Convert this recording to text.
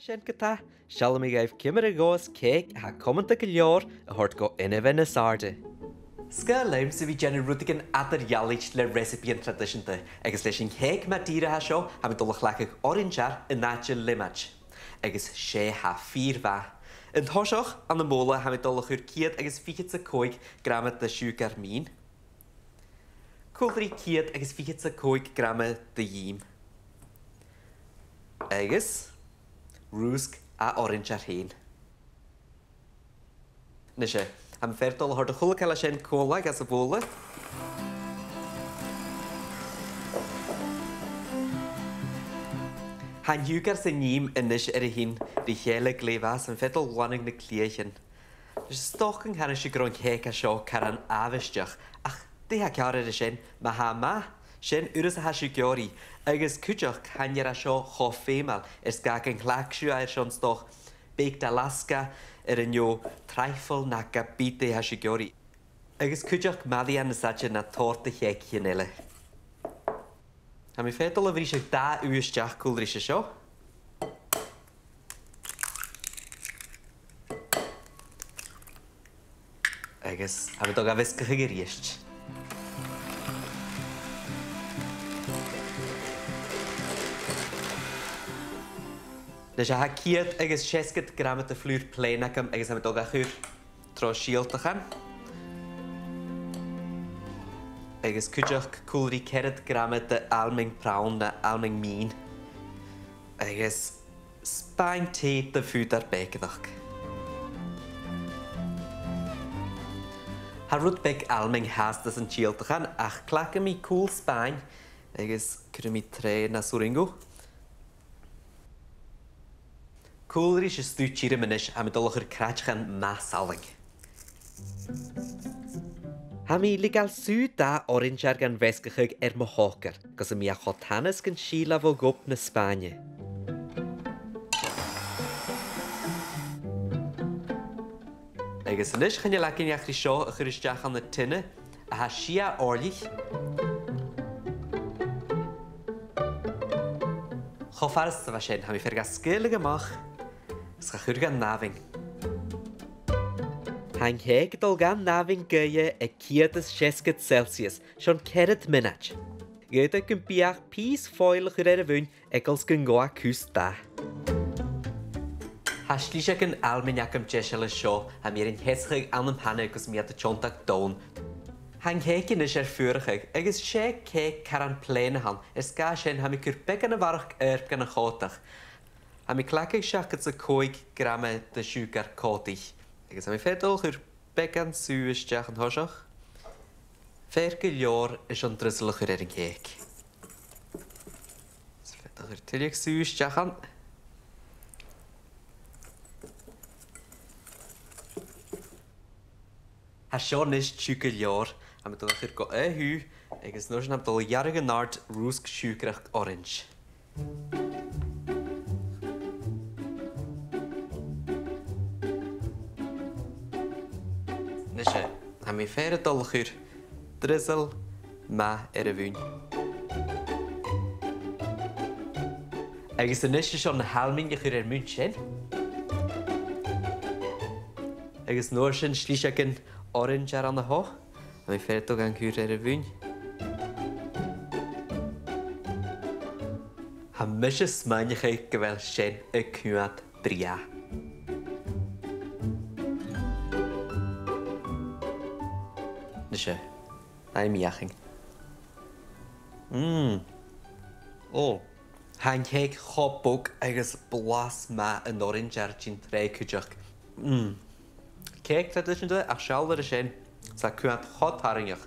Sin gotá, seala mé gaibh cimar a gás céic a comanta go leor a thuirt go inmhe na sarde. Sca leim sa bhí Jenny Rudigan adar jalit le recipe an tradiisianta, agus leis sin chéic má tíre ha seo ha mi dulach lechaigh orinjar in náte limach. Agus sé ha fír bha. Yn thosioch an y móla ha mi dulach yw'r ciad agus fichyd sa coig gramme da siwgar mín. Cwlri ciad agus fichyd sa coig gramme da yím. Agus rúsg a orange ar hyn. Nishe, am ferdol hord a chwla cael a sien cola gas y bóla. Han hiwgar sy'n nîm ynish ar y hyn di hele glefas yn fedol wanig na cleachin. Nes stoch yng nghannes i gron cec a sio caran afysdiach, ach di ha ciar ar y sien, ma ha ma. Sien yrys a hasio giori, agos cwdiach canyer a sio cho ffemal, gag yn chlacsio a'r sion stoch, baked Alaska, yn yw treifol nac a byd e hasio giori. Agos cwdiach maddi an ysadja na tort y cheg hyn ele. Ha mi ffedol o frisio da ywysdiach cwl rysio sio. Agos, ha mi dog a fisgach ag yrysg. Nes ha ciad agus 60 gram de flúr plénacham agus am dog a chur tro síaltachan. Agus cwdiach cwlri 40 gram de alming prawn na alming mín. Agus spain te de fúd ar begadach. Ha rwyd beg alming hastas yn síaltachan ach clacam i cool spain agus cwrym i tre na suringo. Cwlri is stwyd tîr y mynish am y dolwch yr crachchan masalig. Ham i ligal sŵ da orange ar gan fesgachig mohocar, gos mi a chotanas gan síla fo gop na Spanye. Agus ynish chan i lacyn iachri sio y chyrysdiach an y tynne, a ha sia orlich. Chofaras sa fasien ham i fferga sgylig amach, Sgachur gan nafing. Hain heg dol gan nafing gye e 40 Celsius, sion 40 minach. Gyda gyn biach pys foil chur er y fwn egals gyn goa cwst da. Haslis ag yn alminiac am jesel y sio a mi erin heschig an yn panne gos mi at y tiontag don. Hain heg yn eisiau ffyrchig, agos se ceg caran plen han, ga sien ham i cwrbeg yn y farch erb gan y chodach. A mi clacig siach at y coig gramme de siwgar codich. Agus am i ffedol chwyr began sŵ ysdiach yn hosioch. Fer gylior is o'n drysl chwyr erin ceg. Ffedol chwyr tyliag sŵ ysdiach an. Ha sion is siw gylior am i dod chwyr go hw agus nos am dol iarig yn nard rwsg siwgrach orange. Nishe, ha mi fer y dolchur, drizzle, ma y fwn. Agus y nishe sion halming i'ch yr mwynchen. Agus nôr sy'n slisag yn orange ar an y ho. Ha mi fer dog an hwyr fwn. Ha mysio smaen i'ch eich gyfel sien y cwnad bria. Nishe, na i miaching. Oh, hain ceg chobog agos blas ma yn orange ar gyn tre cwdiach. Ceg tradition dwi, ach sialwr y sien, sa cwnad chod haringach.